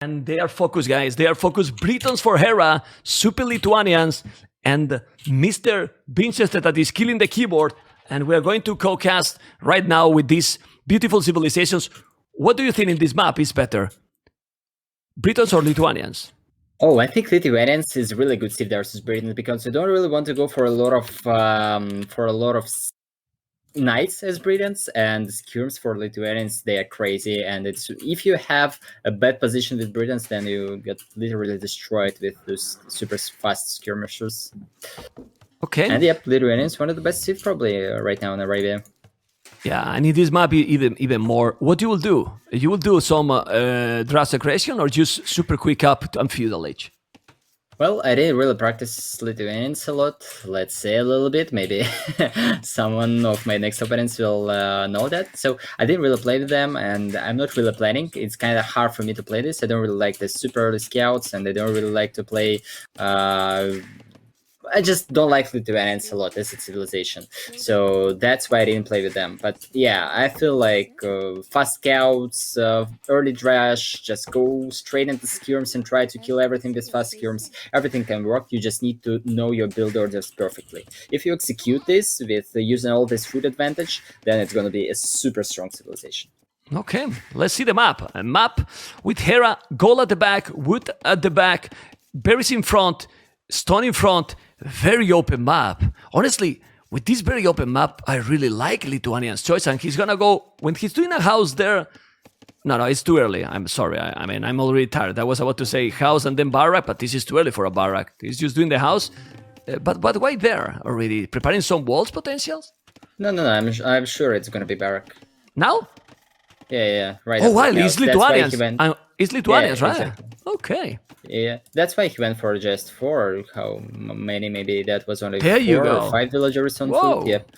And they are focused, guys. They are focused. Britons for Hera, Super Lithuanians, and Mr. Winchester that is killing the keyboard. And we are going to co-cast right now with these beautiful civilizations. What do you think in this map is better? Britons or Lithuanians? Oh, I think Lithuanians is really good Civ versus Britons because you don't really want to go for a lot of knights as Britons, and skirms for Lithuanians, they are crazy. And it's if you have a bad position with Britons, then you get literally destroyed with those super fast skirmishers. Okay. And yep, Lithuanians one of the best Civ probably right now in Arabia. Yeah, and in this map even more. What you will do? You will do some Drass aggression or just super quick up and feudal age? Well, I didn't really practice Lithuanians a lot. Let's say a little bit. Maybe someone of my next opponents will know that. So I didn't really play with them, and I'm not really planning. It's kind of hard for me to play this. I don't really like the super early scouts, and I don't really like to play. I just don't like Lithuanians a lot as a civilization, so that's why I didn't play with them. But yeah, I feel like fast scouts, early drash, just go straight into skirms and try to kill everything with fast skirms. Everything can work. You just need to know your build orders perfectly. If you execute this with using all this food advantage, then it's going to be a super strong civilization. Okay, let's see the map. A map with Hera, gold at the back, wood at the back, berries in front, stone in front. Very open map. Honestly, with this very open map, I really like Lithuanian's choice, and he's gonna go when he's doing a house there. No, it's too early. I'm sorry. I mean, I'm already tired. I was about to say house and then barrack, but this is too early for a barrack. He's just doing the house. But why there already? Preparing some walls potentials? No. I'm sure it's gonna be barrack. Now? Yeah. Right. Oh, wow, it's Lithuanians. It's Lithuanians, yeah, right? Exactly. Okay. Yeah, that's why he went for just 4. How many? Maybe that was only there 4 or 5 villagers on Whoa. food. Yep.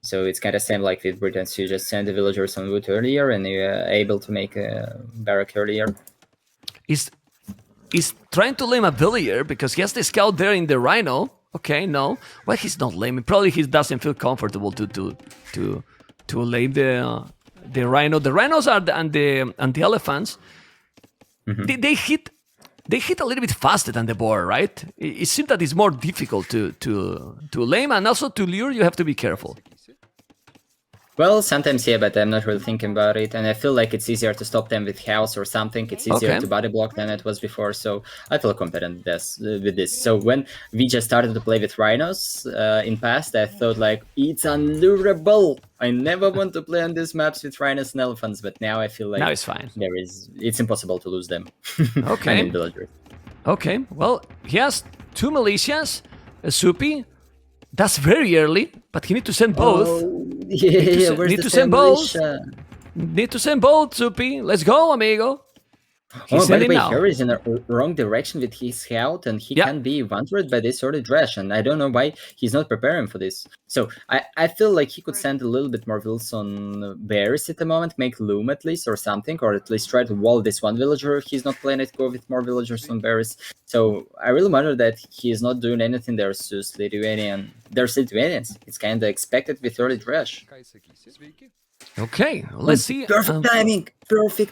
So it's kind of same like with Britons. You just send the villagers on wood earlier, and you're able to make a barrack earlier. He's trying to lame a villager because he has the scout there in the rhino. Okay, no. Well, he's not lame. Probably he doesn't feel comfortable to lame the rhino. The rhinos are and the elephants. Mm-hmm. They hit a little bit faster than the boar, right? It seems that it's more difficult to lame, and also to lure. You have to be careful. Well, sometimes yeah, but I'm not really thinking about it, and I feel like it's easier to stop them with house or something. It's easier to body block than it was before, so I feel confident with this. So when we just started to play with rhinos in past, I thought like it's unlurable. I never want to play on these maps with rhinos and elephants, but now I feel like now it's fine. It's impossible to lose them. Okay. Villagers. Okay. Well, he has 2 militias, a Zuppi. That's very early, but he needs to send both. Need to send both, Zuppi. Let's go, amigo. Oh, by the way, Hera is in the wrong direction with his scout, and he can be wanted by this early drash, and I don't know why he's not preparing for this. So I feel like he could send a little bit more vills on bears at the moment, make loom at least or something, or at least try to wall this one villager. He's not planning to go with more villagers on bears. So I really wonder that he is not doing anything there to Lithuanian. There's Lithuanians. It's kind of expected with early drash. Okay, let's see. Perfect timing. Loom is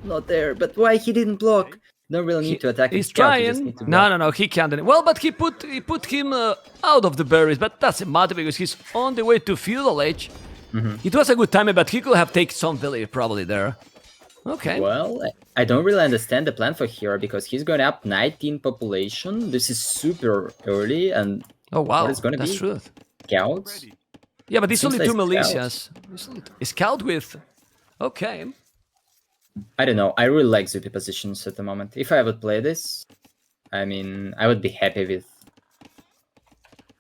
not there. But why he didn't block? Don't really need to attack. He's trying. No, he can't. Well, but he put him out of the berries, but doesn't matter because he's on the way to feudal age. Mm-hmm. It was a good timing, but he could have taken some village probably there. Okay. Well, I don't really understand the plan for Hera because he's going up 19 population. This is super early, and oh wow, what is going to be? True. Scouts. Yeah, but it's only 2 militias. Scout with... Okay. I don't know. I really like Zuppi positions at the moment. If I would play this, I mean, I would be happy with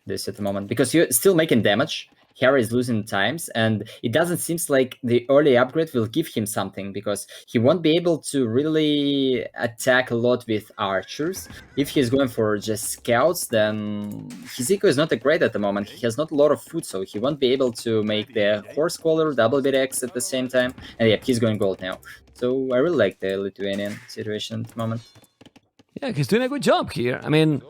this at the moment. Because you're still making damage. Hera is losing times, and it doesn't seem like the early upgrade will give him something, because he won't be able to really attack a lot with archers. If he's going for just scouts, then his eco is not that great at the moment. He has not a lot of food, so he won't be able to make the horse collar, double bit X at the same time. And yeah, he's going gold now. So I really like the Lithuanian situation at the moment. Yeah, he's doing a good job here. I mean,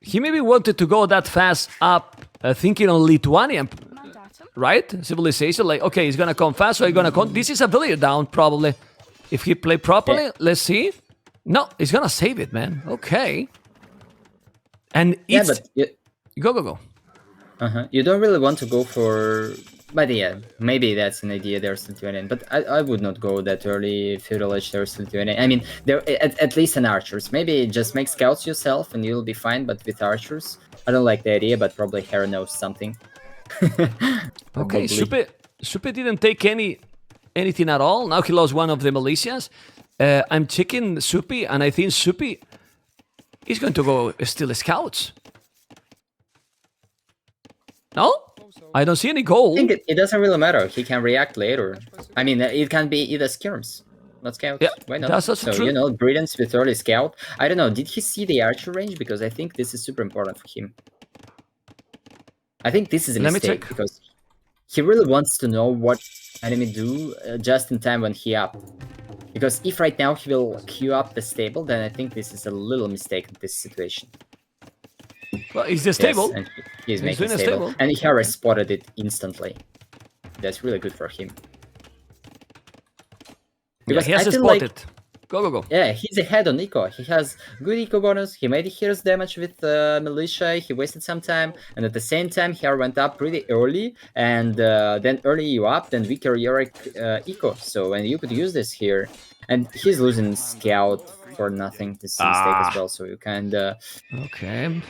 he maybe wanted to go that fast up, thinking on Lithuanian, right? Civilization, like, okay, he's gonna come fast, so he's gonna come. This is a villager down, probably. If he play properly, let's see. No, he's gonna save it, man. Okay. And Yeah, it's... but Go. you don't really want to go for. But yeah, maybe that's an idea they're still doing it. But I would not go that early feudal age they're still doing it. I mean, they're at least an archers. Maybe just make scouts yourself and you'll be fine, but with archers. I don't like the idea, but probably Hera knows something. Okay, Zuppi didn't take anything at all. Now he lost one of the militias. I'm checking Zuppi, and I think Zuppi is going to go steal scouts. No? I don't see any goal. I think it doesn't really matter. He can react later. I mean, it can be either skirms, not scouts. Yeah, why not? that's also so true. You know, brilliance with early scout. I don't know. Did he see the archer range? Because I think this is super important for him. I think this is a mistake because he really wants to know what enemy do just in time when he up. Because if right now he will queue up the stable, then I think this is a little mistake in this situation. Well, is the stable? Yes, and he's making stable. And Hera spotted it instantly. That's really good for him. Because he has to spot it. Go. Yeah, he's ahead on eco. He has good eco bonus. He made Hera's damage with militia. He wasted some time, and at the same time, Hera went up pretty early. And then early you up, then weaker Yorick eco. So and you could use this here. And he's losing scout for nothing. This is a mistake as well. So you kind of okay.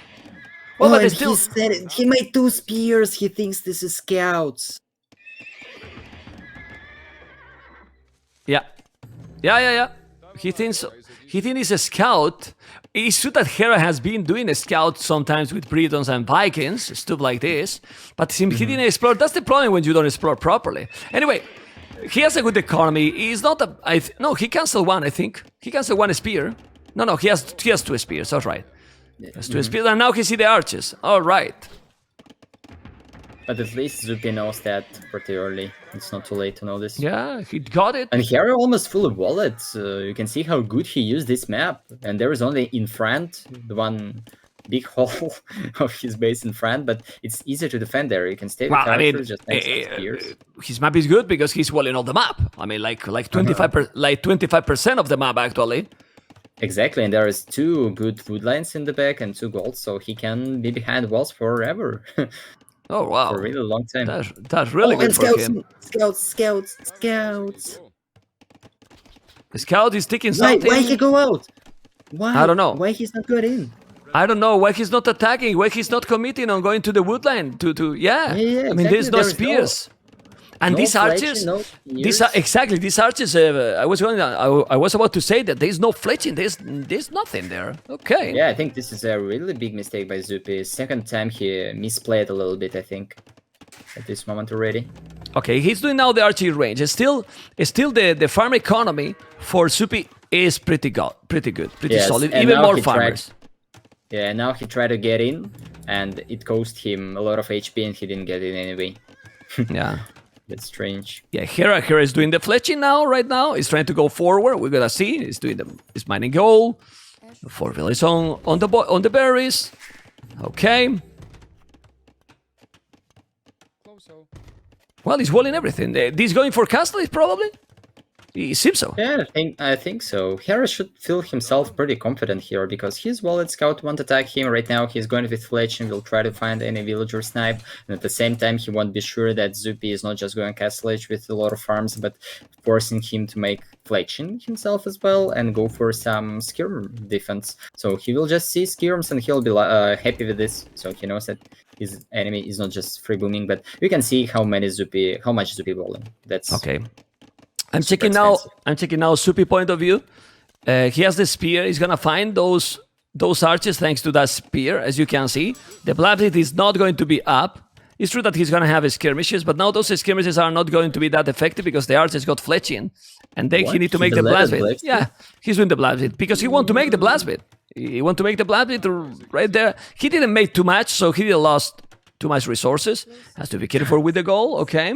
Well, but still, he made 2 spears. He thinks this is scouts. Yeah. He thinks he's a scout. It's true that Hera has been doing a scout sometimes with Britons and Vikings, stuff like this. But he didn't explore. That's the problem when you don't explore properly. Anyway, he has a good economy. He's not a. No, he canceled one. I think he canceled one spear. No, he has 2 spears. All right. Has 2 spears, and now he see the archers. All right. But at least Zuppi knows that pretty early. It's not too late to know this. Yeah, he got it. And Hera almost full of wallets. You can see how good he used this map. And there is only in front, the one big hole of his base in front, but it's easier to defend there. You can stay with archers, just make some spears. His map is good because he's walling all the map. I mean, like 25% of the map actually. Exactly, and there is 2 good wood lines in the back and 2 gold, so he can be behind walls forever. Oh wow! For a really long time. That's really good for him. Scouts. The scout is taking something. Why he go out? Why? I don't know. Why he's not going in? I don't know why he's not attacking. Why he's not committing on going to the woodline to yeah. Yeah, I mean, there's no spears. And these archers, these archers. I was about to say that there's no fletching. There's nothing there. Okay. Yeah, I think this is a really big mistake by Zuppi. Second time he misplayed a little bit, I think, at this moment already. Okay, he's doing now the archery range. It's still the farm economy for Zuppi is pretty good, pretty solid. Even more farmers. Now he tried to get in, and it cost him a lot of HP, and he didn't get in anyway. Yeah. That's strange. Yeah, Hera is doing the fletching now, right now. He's trying to go forward. We're gonna see. He's mining gold. 4 villages on the berries. Okay. Well, he's walling everything. He's going for castle, probably? It seems so. Yeah, I think so. Hera should feel himself pretty confident here because his wallet scout won't attack him right now. He's going with fletch and will try to find any villager snipe. And at the same time, he won't be sure that Zuppi is not just going castle edge with a lot of farms, but forcing him to make fletching himself as well and go for some skirm defense. So he will just see skirms and he'll be happy with this. So he knows that his enemy is not just free booming, but you can see how much Zuppi walling. That's okay. I'm checking now Zuppi point of view. He has the spear. He's gonna find those archers thanks to that spear. As you can see, the blastbit is not going to be up. It's true that he's gonna have skirmishes, but now those skirmishes are not going to be that effective because the archers got fletching, and then he need to make the blastbit. Yeah, he's doing the blastbit because he want to make the blastbit. He want to make the blastbit right there. He didn't make too much, so he lost too much resources. Has to be careful with the goal. Okay.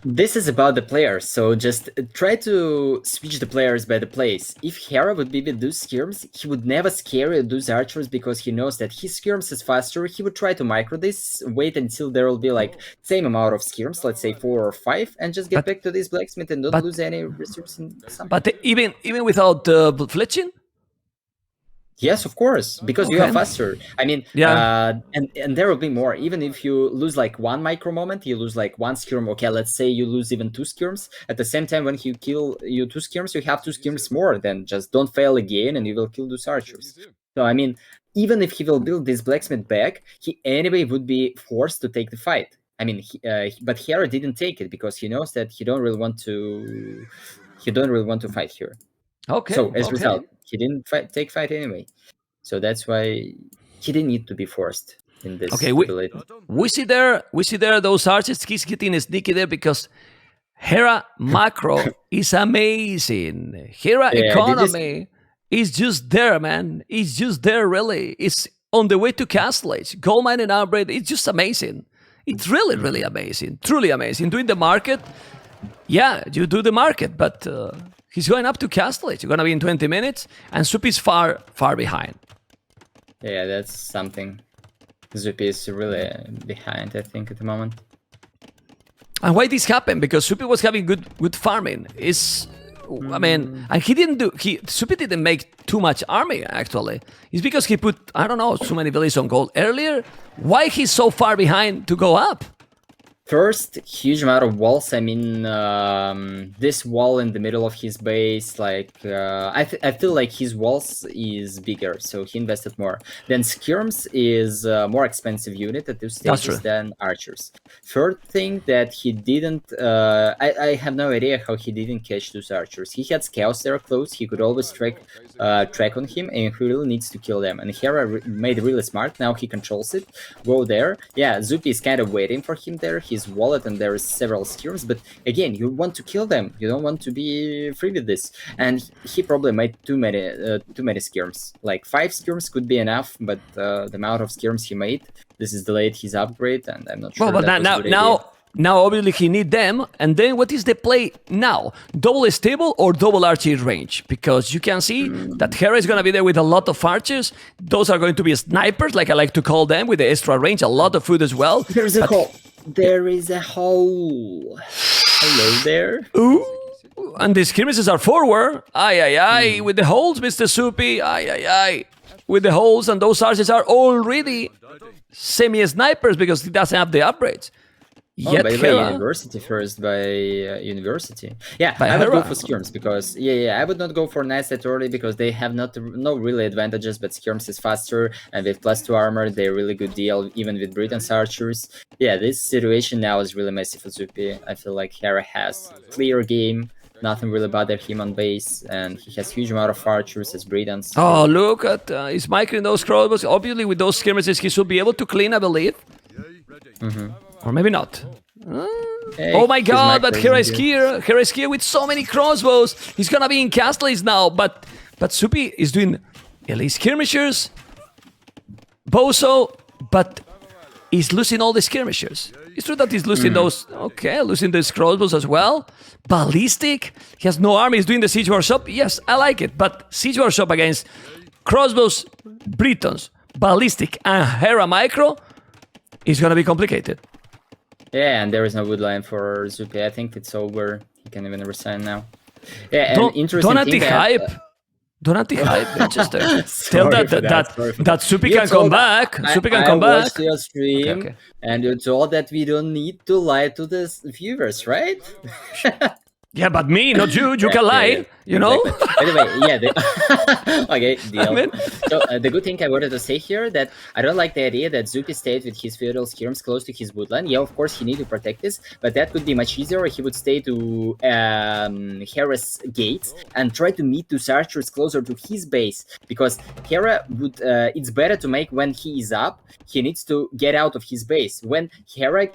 This is about the players, so just try to switch the players by the plays. If Hera would be with those skirms, he would never scare those archers because he knows that his skirms is faster. He would try to micro this, wait until there will be like same amount of skirms, let's say 4 or 5, and just get back to this blacksmith and don't lose any resources in something. But even without fletching? Yes, of course, because you are faster. I mean, and there will be more. Even if you lose like 1 micro moment, you lose like 1 skirm. Okay, let's say you lose even 2 skirms. At the same time, when you kill 2 skirms, you have 2 skirms more. Then just don't fail again, and you will kill those archers. So I mean, even if he will build this blacksmith back, he anyway would be forced to take the fight. I mean, but Hera didn't take it because he knows that he don't really want to fight here. Okay. So as a result, he didn't take fight anyway. So that's why he didn't need to be forced in this. Okay, we see there those archers. He's getting sneaky there because Hera macro is amazing. Hera economy is just there, man. It's just there, really. It's on the way to Castle Age. Gold mine and outbreak. It's just amazing. It's really, really amazing. Truly amazing. Doing the market, yeah, you do the market, but. He's going up to Castle Age. You're going to be in 20 minutes, and Zuppi's far, far behind. Yeah, that's something. Zuppi is really behind, I think, at the moment. And why this happened? Because Zuppi was having good farming. I mean, and Zuppi didn't make too much army, actually. It's because he put, I don't know, so many villages on gold earlier. Why he's so far behind to go up? First, huge amount of walls. I mean, this wall in the middle of his base, like, I feel like his walls is bigger, so he invested more. Then skirms is a more expensive unit at 2 stages than archers. Third thing that he didn't, I have no idea how he didn't catch those archers. He had scouts there close, he could always track on him, and he really needs to kill them. And Hera made really smart, now he controls it. Go there. Yeah, Zuppi is kind of waiting for him there. His wallet, and there is several skirms, but again, you want to kill them. You don't want to be free with this. And he probably made too many skirms. Like 5 skirms could be enough, but the amount of skirms he made, this is delayed his upgrade, and I'm not sure. Well, but now obviously he need them. And then what is the play now? Double stable or double archer range? Because you can see that Hera is going to be there with a lot of archers. Those are going to be snipers, like I like to call them, with the extra range, a lot of food as well. There's a hole. There is a hole. Hello there. Ooh. And the skirmishes are forward. Aye. With the holes, Mr. Zuppi. Aye. With the holes, and those archers are already semi-snipers because he doesn't have the upgrades. By the way, university first by university. Yeah, I would go for skirms because I would not go for knights that early because they have no really advantages, but skirms is faster, and with +2 armor, they're really good deal even with Britain's archers. Yeah, this situation now is really messy for Zuppi. I feel like Hera has clear game. Nothing really bothered him on base, and he has huge amount of archers as Britons. Oh, look at he's microing those crossbows. Obviously, with those skirmishes, he should be able to clean, I believe. Or maybe not. Hey, oh my god, but Hera is here. Hera is here with so many crossbows. He's gonna be in Castle Age now, but Zuppi is doing elite skirmishers, Bozo, but he's losing all the skirmishers. It's true that he's losing those, losing those crossbows as well. Ballistic, he has no army, he's doing the siege workshop. Yes, I like it, but siege workshop against crossbows, Britons, ballistic, and Hera micro is gonna be complicated. Yeah, and there is no wood line for Zuppi. I think it's over. He can even resign now. Yeah, and interesting don't anti-hype. Don't anti-hype, Manchester. Tell that Zuppi can come back. Zuppi can come back. I watched your stream, and you told that we don't need to lie to the viewers, right? Yeah, but me, not you. You can lie, you know? By the way, okay, deal. So the good thing I wanted to say here that I don't like the idea that Zuppi stayed with his feudal skirms close to his woodland. Yeah, of course, he needed to protect this, but that would be much easier. He would stay to Hera's gates and try to meet those archers closer to his base, because Hera would, it's better to make when he is up. He needs to get out of his base. When Hera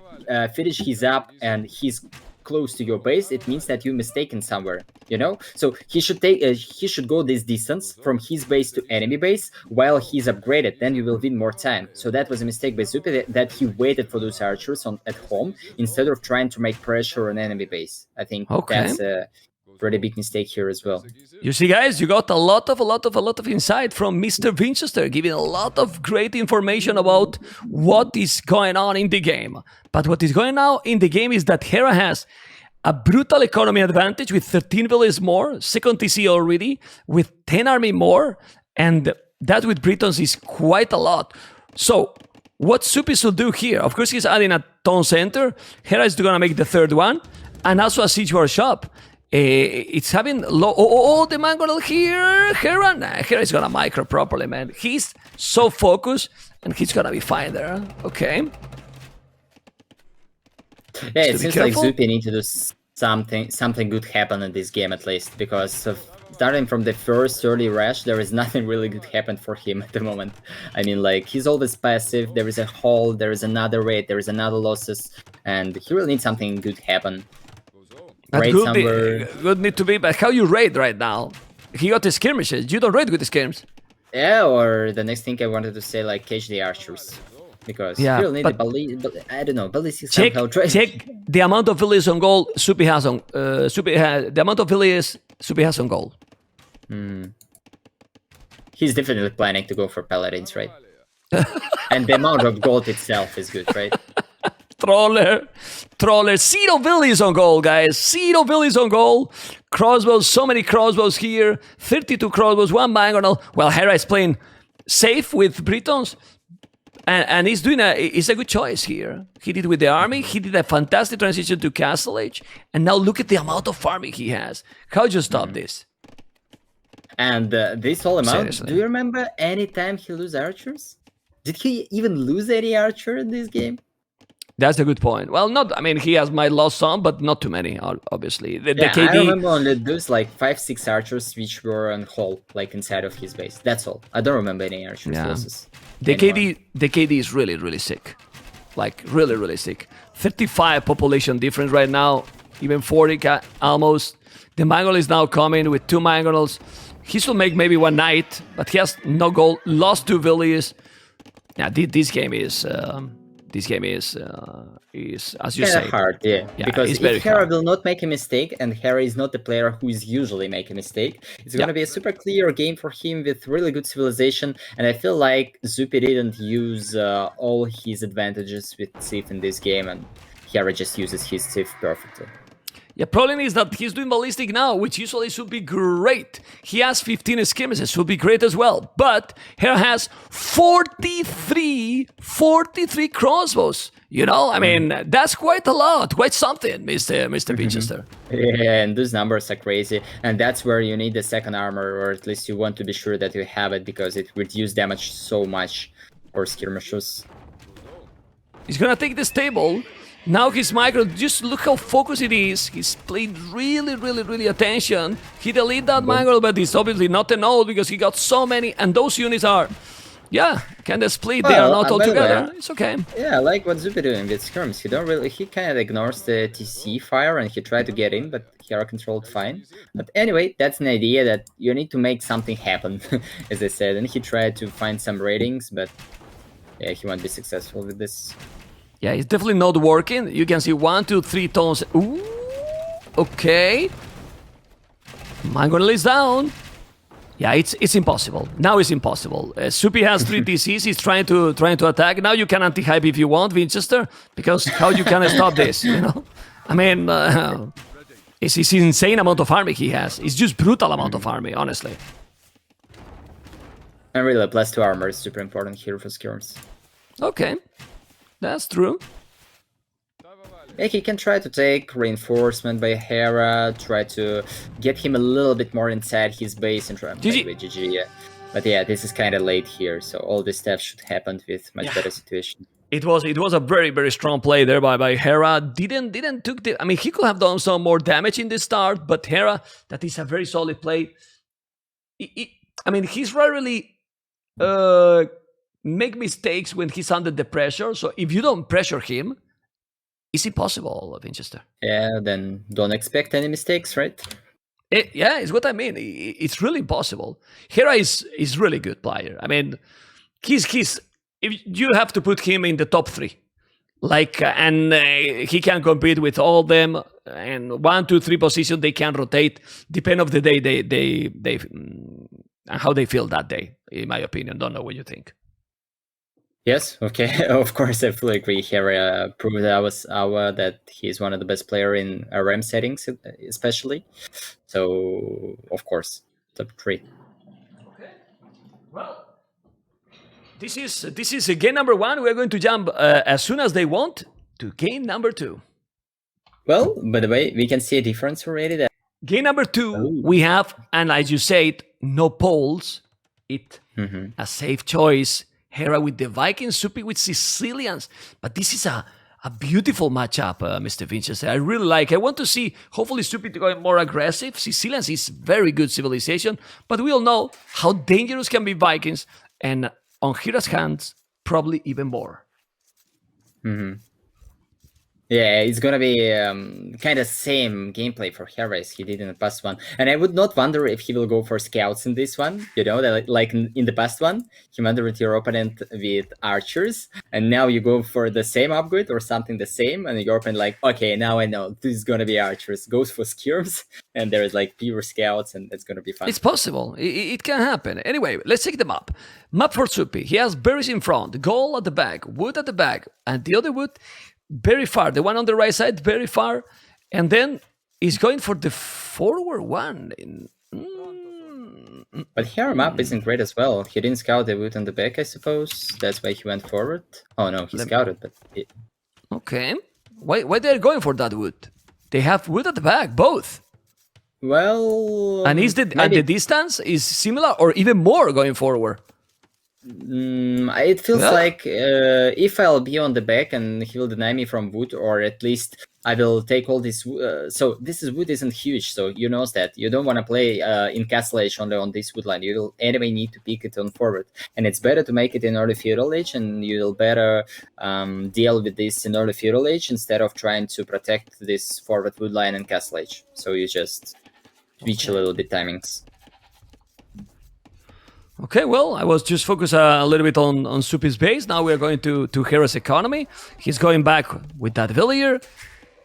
finishes his up and he's close to your base, it means that you mistaken somewhere, you know. So he should go this distance from his base to enemy base while he's upgraded. Then you will win more time. So that was a mistake by Zuppi, that he waited for those archers at home instead of trying to make pressure on enemy base. I think that's a pretty big mistake here as well. You see, guys, you got a lot of insight from Mr. Winchester, giving a lot of great information about what is going on in the game. But what is going on in the game is that Hera has a brutal economy advantage with 13 villages more, second TC already, with 10 army more, and that with Britons is quite a lot. So what Zuppi should do here, of course he's adding a town center, Hera is gonna make the third one, and also a siege workshop. It's having low. The mangonel here. Hera, Hera is gonna micro properly, man. He's so focused, and he's gonna be fine there. Okay. Yeah, it seems like Zuppi need to do something good happen in this game at least, because starting from the first early rush, there is nothing really good happened for him at the moment. I mean, like, he's always passive. There is a hold. There is another raid. There is another losses, and he really needs something good happen. Good need to be, but how you raid right now? He got the skirmishes. You don't raid with the skirms. Yeah, or the next thing I wanted to say, like, catch the archers. Because you really need the I don't know, ballistic somehow. Check the amount of villages on goal Zuppi has on the amount of villages Zuppi has on goal. He's definitely planning to go for paladins, right? And the amount of gold itself is good, right? Troller, zero villages on goal, guys. Zero villages on goal. Crossbows, so many crossbows here. 32 crossbows, 1 mangonel. Well, Hera is playing safe with Britons. And he's doing it's a good choice here. He did with the army. He did a fantastic transition to Castle Age. And now look at the amount of farming he has. How do you stop this? And this whole amount, seriously, do you remember any time he lose archers? Did he even lose any archer in this game? That's a good point. Well, I mean, he might lost some, but not too many, obviously. The KD... I remember only those like 5-6 archers which were on hold, like inside of his base. That's all. I don't remember any archers losses. The KD is really, really sick. Like, really, really sick. 35 population difference right now. Even 40 almost. The mangonel is now coming with 2 mangonels. He should make maybe 1 knight, but he has no gold. Lost 2 villages. Yeah, this game is... as you say, hard, because if Hera will not make a mistake, and Hera is not the player who is usually making a mistake, it's going to be a super clear game for him with really good civilization. And I feel like Zuppi didn't use all his advantages with Civ in this game, and Hera just uses his Civ perfectly. Yeah, problem is that he's doing ballistic now, which usually should be great. He has 15 skirmishes, should be great as well. But Hera has 43 crossbows. You know, I mean, that's quite a lot, quite something, Mr. Winchester. Yeah, and those numbers are crazy. And that's where you need the second armor, or at least you want to be sure that you have it, because it reduces damage so much for skirmishes. He's gonna take this table. Now his micro, just look how focused it is. He's playing really attention. He deleted that mangle, but it's obviously not a node because he got so many, and those units are, kind of split. They are not all together. It's okay. Yeah, I like what Zuppi doing with skirms. He kind of ignores the TC fire, and he tried to get in, but Hera controlled fine. But anyway, that's an idea that you need to make something happen, as I said. And he tried to find some ratings, but yeah, he won't be successful with this. Yeah, it's definitely not working. You can see 1, 2, 3 tones. Ooh, okay. Mangonel is down. Yeah, it's impossible. Now it's impossible. Zuppi has 3 DCs. He's trying to attack. Now you can anti-hype if you want, Winchester, because how you can stop this? You know, I mean, it's insane amount of army he has. It's just brutal amount of army, honestly. And really, +2 armor is super important here for skirms. Okay. That's true. Yeah, he can try to take reinforcement by Hera, try to get him a little bit more inside his base and try to play with GG. Yeah. But yeah, this is kind of late here, so all this stuff should happen with much better situation. It was a very strong play there by Hera. Didn't took the. I mean, he could have done some more damage in the start, but Hera, that is a very solid play. I mean, he's rarely make mistakes when he's under the pressure. So if you don't pressure him, is impossible, Winchester. Yeah, then don't expect any mistakes, right? Yeah, it's what I mean. It's really impossible. Hera is really good player. I mean, he's if you have to put him in the top 3, like, and he can compete with all them. And 1, 2, 3 position they can rotate, depend of the day they how they feel that day. In my opinion, don't know what you think. Yes, okay. Of course, I fully agree. Hera proved that he's one of the best player in RM settings, especially. So, of course, top 3. Okay. Well, this is game number 1. We're going to jump as soon as they want to game number 2. Well, by the way, we can see a difference already. That game number 2, we have, and as you said, no polls. A safe choice. Hera with the Vikings, Zuppi with Sicilians. But this is a beautiful matchup, Mr. Vinches. I really like. I want to see, hopefully, Zuppi to go more aggressive. Sicilians is very good civilization, but we all know how dangerous can be Vikings, and on Hera's hands, probably even more. Yeah, it's gonna be kind of same gameplay for Hera as he did in the past one, and I would not wonder if he will go for scouts in this one. You know, that like in the past one, he wandered your opponent with archers, and now you go for the same upgrade or something the same, and your opponent like, okay, now I know this is gonna be archers. Goes for skirms, and there is like pure scouts, and it's gonna be fun. It's possible. It can happen. Anyway, let's take the map. Map for Zuppi. He has berries in front, goal at the back, wood at the back, and the other wood very far. The one on the right side, very far. And then he's going for the forward one. But Hera map isn't great as well. He didn't scout the wood on the back, I suppose. That's why he went forward. Oh no, he scouted, but... Okay. Why they're going for that wood? They have wood at the back, both. Well... And the distance is similar or even more going forward? It feels like if I'll be on the back and he will deny me from wood, or at least I will take all this. So this wood isn't huge, so you know that you don't want to play in Castle Age only on this wood line. You will anyway need to pick it on forward, and it's better to make it in early Feudal Age, and you'll better deal with this in early Feudal Age instead of trying to protect this forward wood line in Castle Age. So you just switch a little bit timings. Okay, well, I was just focused a little bit on Zuppi's base. Now we're going to Hera's economy. He's going back with that villager,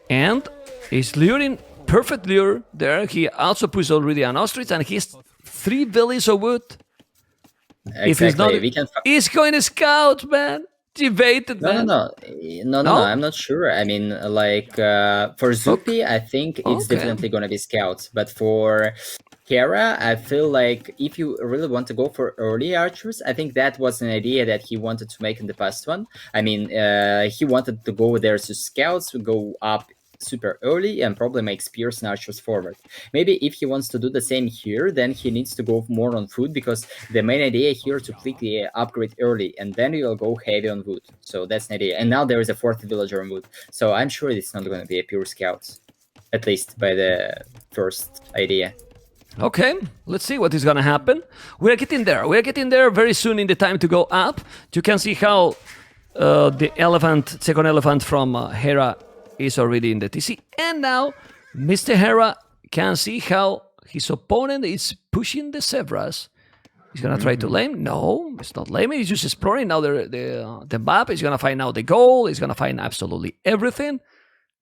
and he's luring, perfect lure there. He also puts already an ostrich, and he has 3 villages of wood. Exactly. If he's not, he's going to scout, man. Debated, man. No, I'm not sure. I mean, like, for Zuppi, I think it's definitely going to be scouts, but for Hera, I feel like if you really want to go for early archers, I think that was an idea that he wanted to make in the past one. I mean, he wanted to go there to scouts, go up super early and probably make spears and archers forward. Maybe if he wants to do the same here, then he needs to go more on food, because the main idea here to quickly upgrade early, and then you'll go heavy on wood. So that's the idea. And now there is a 4th villager on wood. So I'm sure it's not going to be a pure scouts, at least by the first idea. Okay, let's see what is gonna happen. We're getting there. We're getting there very soon in the time to go up. You can see how the second elephant from Hera is already in the TC. And now Mr. Hera can see how his opponent is pushing the zebras. He's gonna try to lame. No, it's not lame. He's just exploring now the map. He's gonna find out the goal. He's gonna find absolutely everything.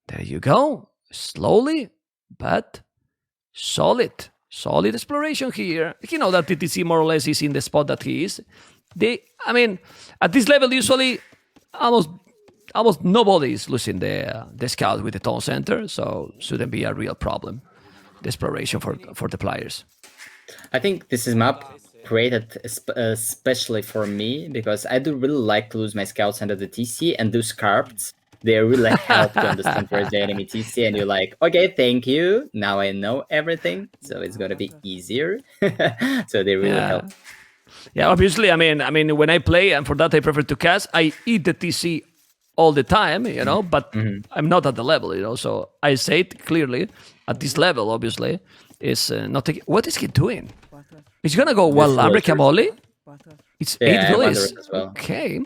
There you go. Slowly, but solid. Solid exploration here. You know that TTC more or less is in the spot that he is. I mean, at this level, usually almost nobody is losing the scout with the town center, so shouldn't be a real problem. The exploration for the players. I think this is map created especially for me, because I do really like to lose my scouts under the TC, and those cards, they really help to understand where's the enemy TC, and you're like, okay, thank you. Now I know everything, so it's gonna be easier. So they really help. Yeah, obviously. I mean, when I play, and for that I prefer to cast, I eat the TC all the time, you know. But I'm not at the level, you know. So I say it clearly. At this level, obviously, is not. What is he doing? He's gonna go Walambre Camoli. It's 8 villages. Well. Okay.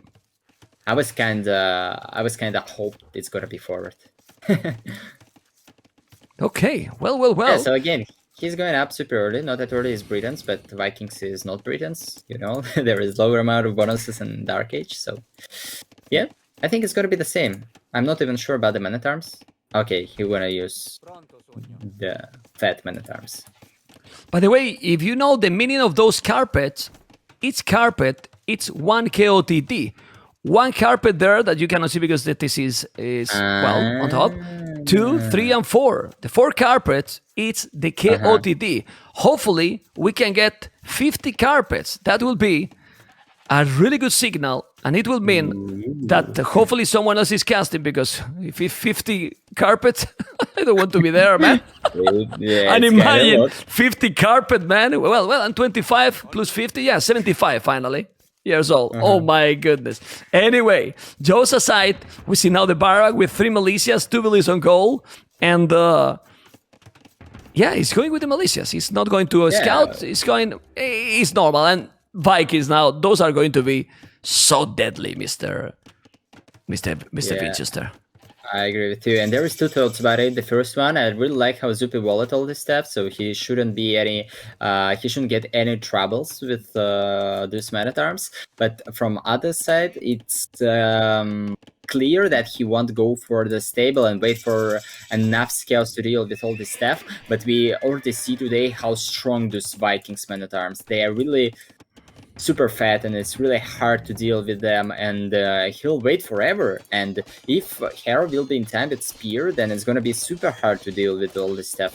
I was kinda hope it's gonna be forward. Okay, well. Yeah, so again, he's going up super early. Not that early is Britons, but Vikings is not Britons. You know, there is lower amount of bonuses in Dark Age. So yeah, I think it's gonna be the same. I'm not even sure about the Man at Arms. Okay, he wanna use the fat Man at Arms. By the way, if you know the meaning of those carpets, each carpet, it's 1 KOTD. One carpet there that you cannot see because this is well, on top. 2, 3, and 4. The 4 carpets, it's the KOTD. Hopefully, we can get 50 carpets. That will be a really good signal, and it will mean that hopefully someone else is casting, because if it's 50 carpets, I don't want to be there, man. Yeah, And it's imagine 50 carpet, man. Well, and 25 plus 50, yeah, 75 finally. Years old. Oh my goodness. Anyway, jokes aside, we see now the barrack with 3 militias, 2 villas on goal, and yeah, he's going with the militias. He's not going to scout. He's normal. And Vikings now, those are going to be so deadly, Mr. Winchester. I agree with you. And there is 2 thoughts about it. The first one, I really like how Zuppi wallet all this stuff, so he shouldn't be he shouldn't get any troubles with this Man at Arms. But from other side, it's clear that he won't go for the stable and wait for enough scouts to deal with all this stuff. But we already see today how strong those Vikings Man at Arms. They are really super fat, and it's really hard to deal with them, and he'll wait forever. And if Hera will be in time with spear, then it's gonna be super hard to deal with all this stuff.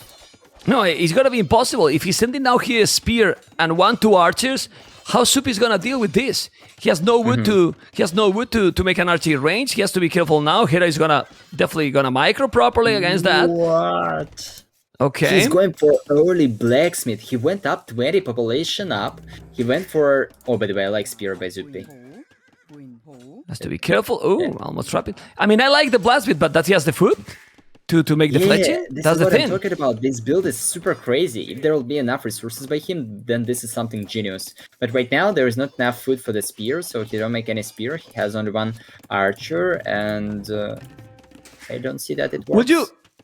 No, it's gonna be impossible. If he's sending now here a spear and 1-2 archers, how Zuppi is gonna deal with this? He has no wood to make an archer range. He has to be careful now. Hera is definitely gonna micro properly against that. What? Okay. He's going for early blacksmith. He went up 20 population up. He went for... Oh, by the way, I like spear by Zuppi. Has to be careful. Oh, almost trapped it. I mean, I like the blacksmith, but does he has the food to make the fletching? That's the thing. I'm talking about. This build is super crazy. If there will be enough resources by him, then this is something genius. But right now, there is not enough food for the spear, so he don't make any spear. He has only 1 archer, and I don't see that it works.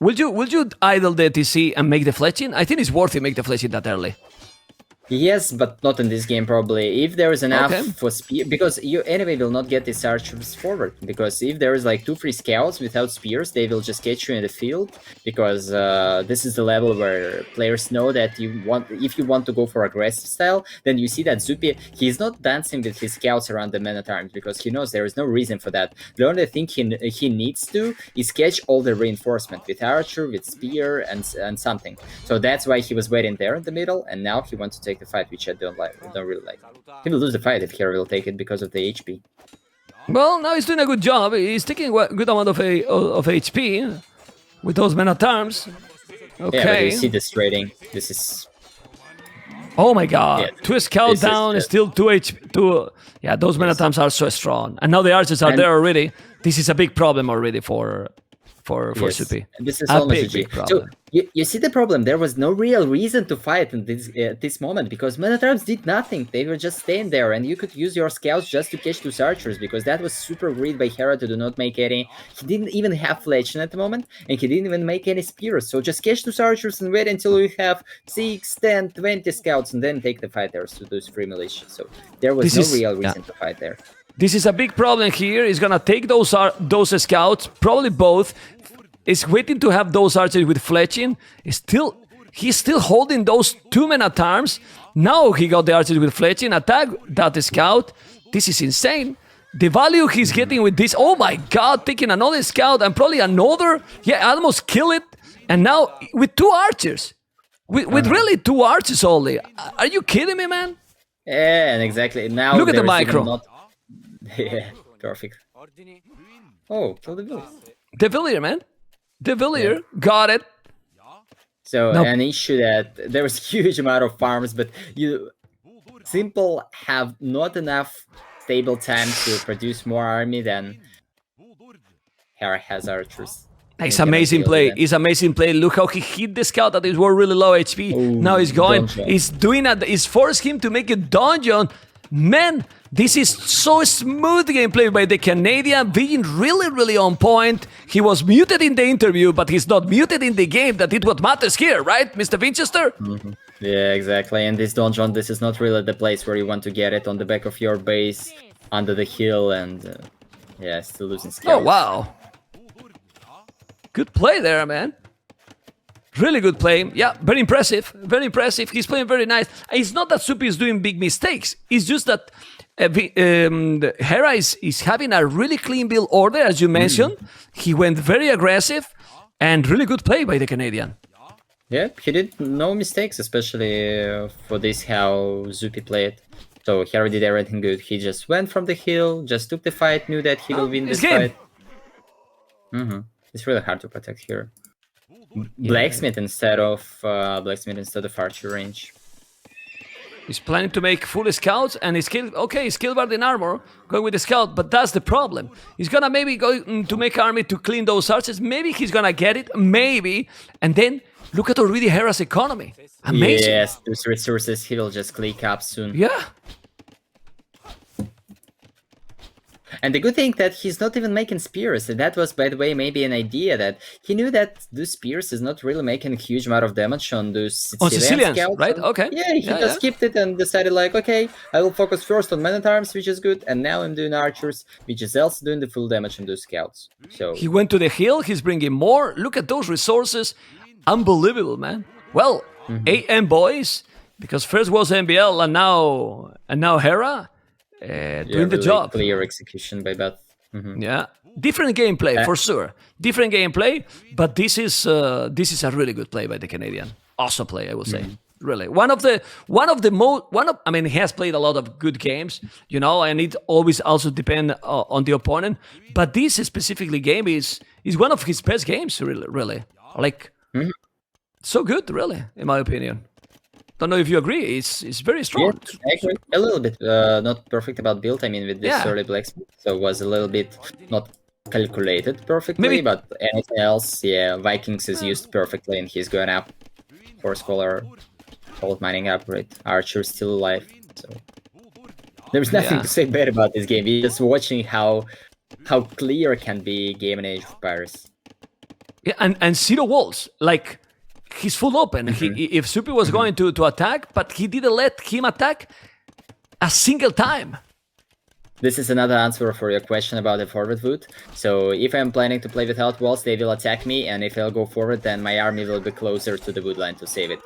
Would you idle the TC and make the fletching? I think it's worth it make the fletching that early. Yes, but not in this game probably. If there is enough for spear, because you anyway will not get these archers forward. Because if there is like 2 free scouts without spears, they will just catch you in the field. Because this is the level where players know that if you want to go for aggressive style, then you see that Zuppi, he's not dancing with his scouts around the Man at Arms, because he knows there is no reason for that. The only thing he needs to is catch all the reinforcement with archer, with spear, and something. So that's why he was waiting there in the middle, and now he wants to take the fight, which I don't really like. He will lose the fight if Hera will take it because of the HP. Well, now he's doing a good job. He's taking a good amount of HP with those Men at Arms. Okay. Yeah, but you see this trading. This is... Oh my god. Yeah, 2 scout down, just... still 2 HP. Yeah, those Men at Arms are so strong. And now the archers are there already. This is a big problem already for Zuppi. This is almost big problem. So you see the problem. There was no real reason to fight in this moment, because Man at Arms did nothing. They were just staying there, and you could use your scouts just to catch 2 archers, because that was super great by Hera to do not make any. He didn't even have fletching at the moment, and he didn't even make any spears. So just catch 2 archers and wait until you have 6, 10, 20 scouts, and then take the fighters to those 3 militia. So there was no real reason to fight there. This is a big problem here. He's gonna take those scouts, probably both. Is waiting to have those archers with fletching. He's still holding those 2 Men at Arms. Now he got the archers with fletching. Attack that scout. This is insane. The value he's getting with this. Oh my god, taking another scout and probably another. Yeah, almost kill it. And now with 2 archers. With really 2 archers only. Are you kidding me, man? Yeah, and exactly. Now look at the micro. Yeah, perfect. Oh, kill the Villiers. The Villier, man. De Villiers got it. So an issue that there was huge amount of farms, but you simple have not enough stable time to produce more army than Hera has archers. It's amazing play. It's amazing play. Look how he hit the scout that were really low HP. Now he's going. He's doing it. He's forced him to make a dungeon. Man, this is so smooth gameplay by the Canadian, being really, really on point. He was muted in the interview, but he's not muted in the game. That is what matters here, right, Mr. Winchester? Yeah, exactly. And this donjon, this is not really the place where you want to get it on the back of your base, under the hill, and yeah, still losing skills. Oh, wow. Good play there, man. Really good play. Yeah, very impressive. Very impressive. He's playing very nice. It's not that Zuppi is doing big mistakes. It's just that Hera is having a really clean build order, as you mentioned. He went very aggressive and really good play by the Canadian. Yeah, he did no mistakes, especially for this how Zuppi played. So Hera did everything good. He just went from the hill, just took the fight, knew that he will win this fight. It's really hard to protect here. Blacksmith instead of archer range. He's planning to make full scouts and he's skill guard in armor, going with the scout, but that's the problem. He's gonna maybe go to make army to clean those archers. Maybe he's gonna get it, maybe, and then look at already Hera's economy. Amazing. Yes, those resources he will just click up soon. Yeah. And the good thing that he's not even making spears. That was, by the way, maybe an idea that he knew that those spears is not really making a huge amount of damage on those Sicilians, scouts. right? Okay. Yeah, he just skipped it and decided like, okay, I will focus first on men-at-arms, which is good, and now I'm doing archers, which is also doing the full damage on those scouts. So he went to the hill. He's bringing more. Look at those resources. Unbelievable, man. Well, AM boys, because first was MBL and now Hera. Doing the really job. Clear execution by Beth. Yeah, different gameplay for sure. Different gameplay, but this is a really good play by the Canadian. Awesome play, I would say. Really, I mean, he has played a lot of good games, and it always also depend on the opponent. But this specifically game is one of his best games. Really, like so good. Really, in my opinion. Don't know if you agree. It's very strong. Yeah, I agree. A little bit not perfect about build. I mean, with this early blacksmith, so it was a little bit not calculated perfectly. But anything else, yeah, Vikings is used perfectly, and he's going up. Force Caller, Gold Mining upgrade, Archer still alive. So there's nothing to say bad about this game. You're just watching how clear can be game in Age of Pirates. Yeah, and zero walls, like. He's full open. If Zuppi was going to attack, but he didn't let him attack a single time. This is another answer for your question about the forward wood. So if I'm planning to play without walls, they will attack me, and if I'll go forward, then my army will be closer to the wood line to save it.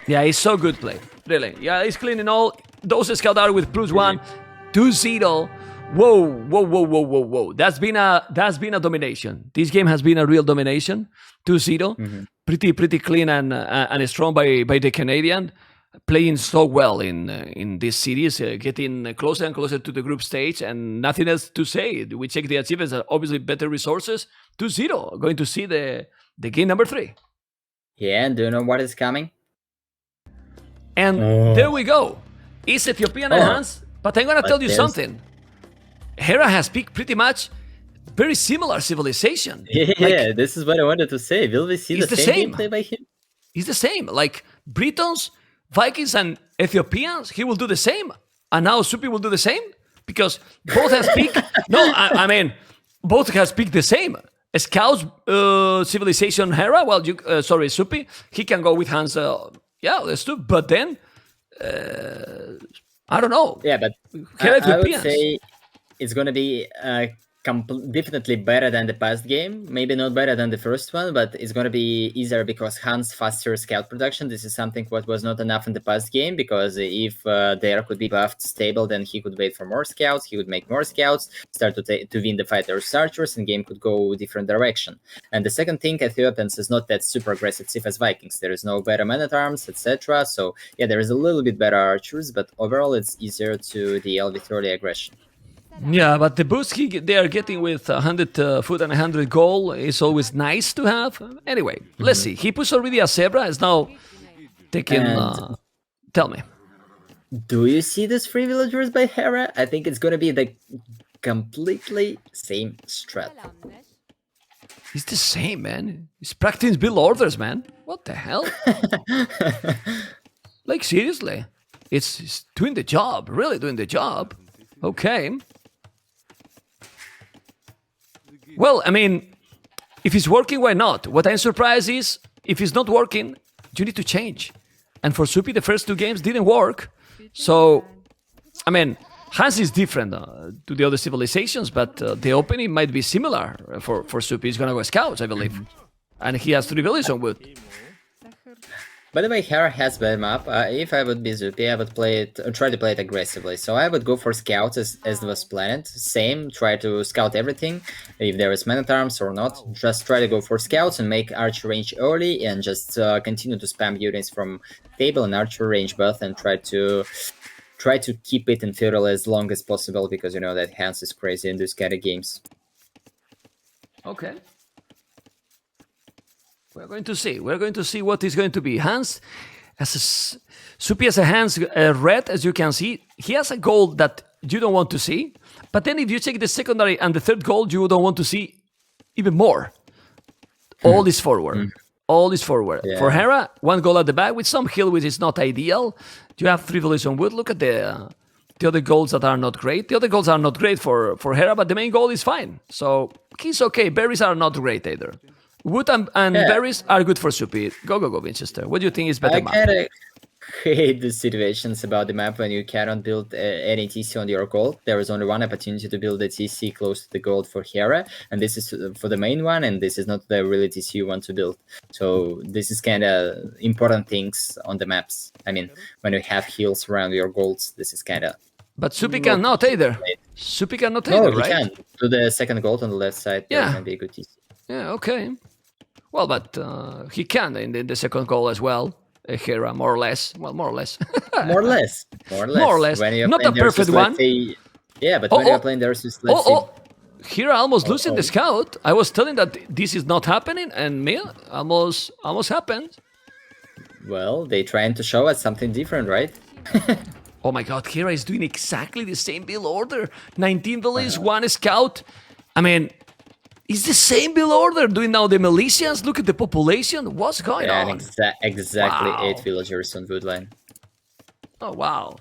Yeah, it's so good play. Really. Yeah, he's cleaning all those scout are with +1, 2-0. Whoa. That's been a domination. This game has been a real domination. 2-0. Pretty clean and strong by the Canadian. Playing so well in this series, getting closer and closer to the group stage, and nothing else to say. We check the achievements, obviously better resources. 2-0. Going to see the game number 3. Yeah, and do you know what is coming? And there we go. It's Ethiopian enhanced, but I'm gonna tell you something. Hera has picked pretty much very similar civilization. Yeah, this is what I wanted to say. Will we see the same gameplay by him? It's the same. Like Britons, Vikings, and Ethiopians, he will do the same. And now Zuppi will do the same? Because both has picked... I mean, both has picked the same. Scouts, civilization, Hera, Zuppi, he can go with Hans. Let's do. But then, I don't know. Yeah, but I would say it's going to be definitely better than the past game. Maybe not better than the first one, but it's going to be easier because Hans faster scout production. This is something what was not enough in the past game, because if there could be buffed stable, then he could wait for more scouts, he would make more scouts, start to win the fight versus archers, and game could go different direction. And the second thing, Ethiopians is not that super aggressive as Vikings. There is no better men-at-arms, etc. So yeah, there is a little bit better archers, but overall it's easier to deal with early aggression. Yeah, but the boost they are getting with 100 foot and 100 gold is always nice to have. Anyway, let's see. He puts already a zebra. Is now taking... tell me. Do you see these 3 villagers by Hera? I think it's going to be the completely same strat. It's the same, man. He's practicing build orders, man. What the hell? Like, seriously. It's doing the job, really doing the job. Okay. Well, I mean, if it's working, why not? What I'm surprised is, if it's not working, you need to change. And for Zuppi, the first 2 games didn't work. So, I mean, Hans is different to the other civilizations, but the opening might be similar for Zuppi. He's gonna go scouts, I believe. And he has 3 villages on wood. By the way, Hera has better map. If I would be Zuppi, I would try to play it aggressively. So I would go for scouts as was planned. Same, try to scout everything, if there is man-at-arms or not. Just try to go for scouts and make archer range early, and just continue to spam units from table and archer range both, and try to keep it in feudal as long as possible, because you know that Hans is crazy in these kind of games. Okay. We're going to see. We're going to see what is going to be. Hans, Zuppi has a Hans red, as you can see. He has a gold that you don't want to see. But then if you check the secondary and the third gold, you don't want to see even more. All is forward. All is forward. Yeah. For Hera, 1 goal at the back with some heal, which is not ideal. You have 3 villages on wood. Look at the other goals that are not great. The other goals are not great for Hera, but the main goal is fine. So he's okay. Berries are not great either. Wood and berries are good for Zuppi. Go, Winchester. What do you think is better map? I kind of hate the situations about the map when you cannot build any TC on your gold. There is only one opportunity to build a TC close to the gold for Hera, and this is for the main one, and this is not the really TC you want to build. So this is kind of important things on the maps. I mean, when you have heals around your golds, this is kind of... But Zuppi cannot either. Zuppi cannot either, right? No, he can. To the second gold on the left side, there can be a good TC. Yeah, okay. Well, but he can in the second goal as well. Hera, more or less. Well, more or less. More or less. When you're not a perfect one. Yeah, but when you're playing versus, let's see. Hera almost losing the scout. I was telling that this is not happening, and me almost happened. Well, they trying to show us something different, right? Oh my god, Hera is doing exactly the same build order. 19 villages, 1 scout. I mean... It's the same build order doing now the militias. Look at the population. What's going on? Exactly 8 villagers on woodline. Oh, wow.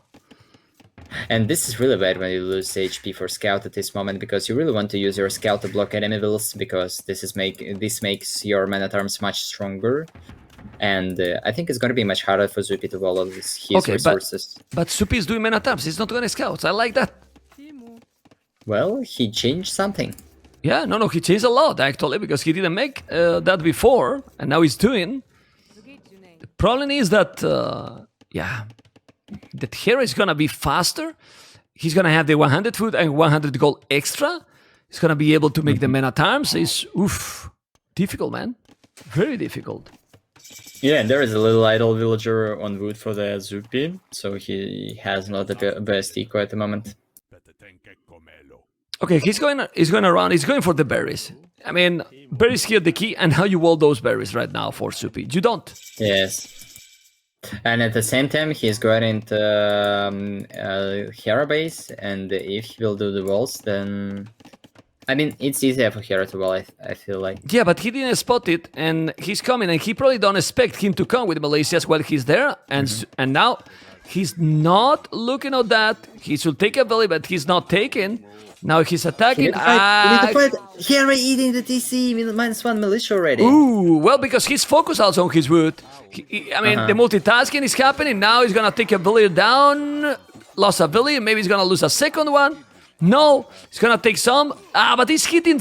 And this is really bad when you lose HP for scout at this moment, because you really want to use your scout to block enemy vills, because this makes your man-at-arms much stronger. And I think it's going to be much harder for Zuppi to follow his resources. But Zuppi is doing man-at-arms. He's not going to scouts. I like that. Well, he changed something. Yeah, no, he changed a lot, actually, because he didn't make that before, and now he's doing. The problem is that, that Hera is gonna be faster. He's gonna have the 100 food and 100 gold extra. He's gonna be able to make the man-at-arms. It's, difficult, man. Very difficult. Yeah, and there is a little idle villager on wood for the Zuppi, so he has not the best eco at the moment. Okay, he's going around. He's going for the berries. I mean, berries here the key, and how you wall those berries right now for Zuppi. You don't. Yes. And at the same time, he's going into Hera base, and if he will do the walls, then... I mean, it's easier for Hera to wall, I feel like. Yeah, but he didn't spot it, and he's coming, and he probably don't expect him to come with Malaysias while he's there, and now he's not looking at that. He should take a valley, but he's not taking. Now he's attacking. We need to fight. Hera eating the TC -1 militia already. Ooh, well, because he's focused also on his wood. I mean, the multitasking is happening. Now he's gonna take a village down. Lost a village. Maybe he's gonna lose a second one. No, he's gonna take some. But he's hitting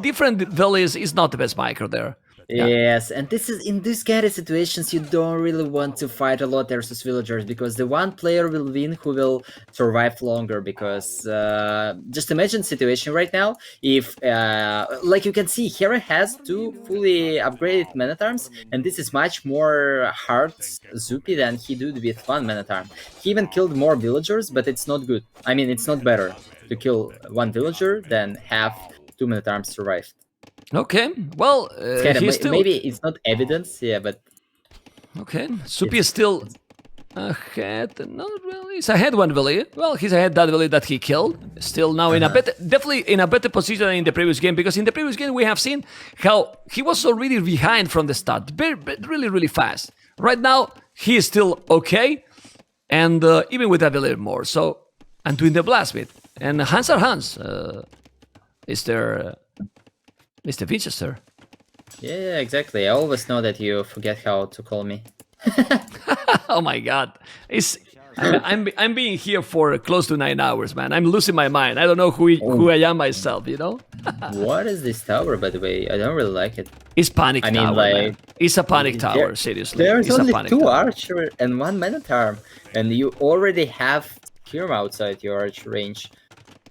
different villages. It's not the best micro there. Yeah. Yes, and this is in these kind of situations you don't really want to fight a lot versus villagers, because the one player will win who will survive longer. Because just imagine situation right now, if like you can see, Hera has 2 fully upgraded man-at-arms, and this is much more hard Zuppi than he did with 1 man-at-arm. He even killed more villagers, but it's not good. I mean, it's not better to kill 1 villager than have 2 man-at-arms survive. Okay, well, he's still... maybe it's not evidence, but... Okay, Zuppi is still ahead. Not really. He's ahead 1 village. Well, he's ahead that village that he killed. Still now in a better, definitely in a better position than in the previous game, because in the previous game we have seen how he was already behind from the start, really, really fast. Right now, he is still okay. and even with a little more. So I'm doing the blast bit, and hands are hands, Mr. Winchester. Yeah, exactly. I always know that you forget how to call me. Oh my God, I'm being here for close to 9 hours, man. I'm losing my mind. I don't know who I am myself. You know. What is this tower, by the way? I don't really like it. It's panic I mean, tower, like, man. It's a panic tower. Seriously, There's it's only a panic 2 tower. archer and 1 man-at-arm, and you already have Hero outside your archer range.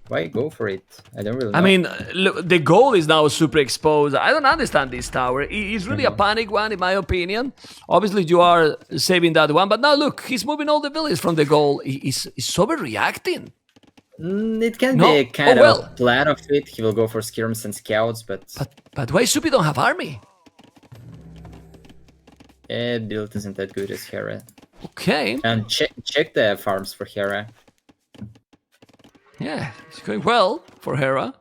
Why go for it? I don't really know. I mean, look, the goal is now super exposed. I don't understand this tower. It's really a panic one, in my opinion. Obviously, you are saving that one, but now look, he's moving all the villages from the goal. He's overreacting. It can be a kind of plan of it. He will go for skirms and scouts, but why Zuppi don't have army? Build isn't that good as Hera. Okay. And check the farms for Hera. Yeah, it's going well for Hera.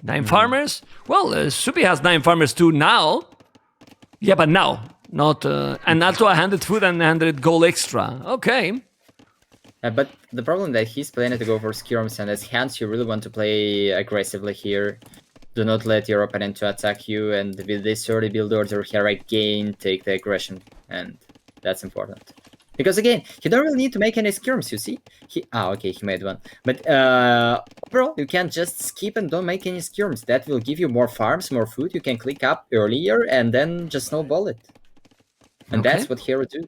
9 farmers. Well, Zuppi has 9 farmers too now. Yeah, but now, not and also 100 food and 100 gold extra. Okay. But the problem that he's planning to go for skirms, and as Hans, you really want to play aggressively here. Do not let your opponent to attack you, and with this early build order, Hera again take the aggression, and that's important. Because again, you don't really need to make any skirms, you see? Okay, he made one. But overall, you can just skip and don't make any skirms. That will give you more farms, more food. You can click up earlier and then just snowball it. And that's what Hero do.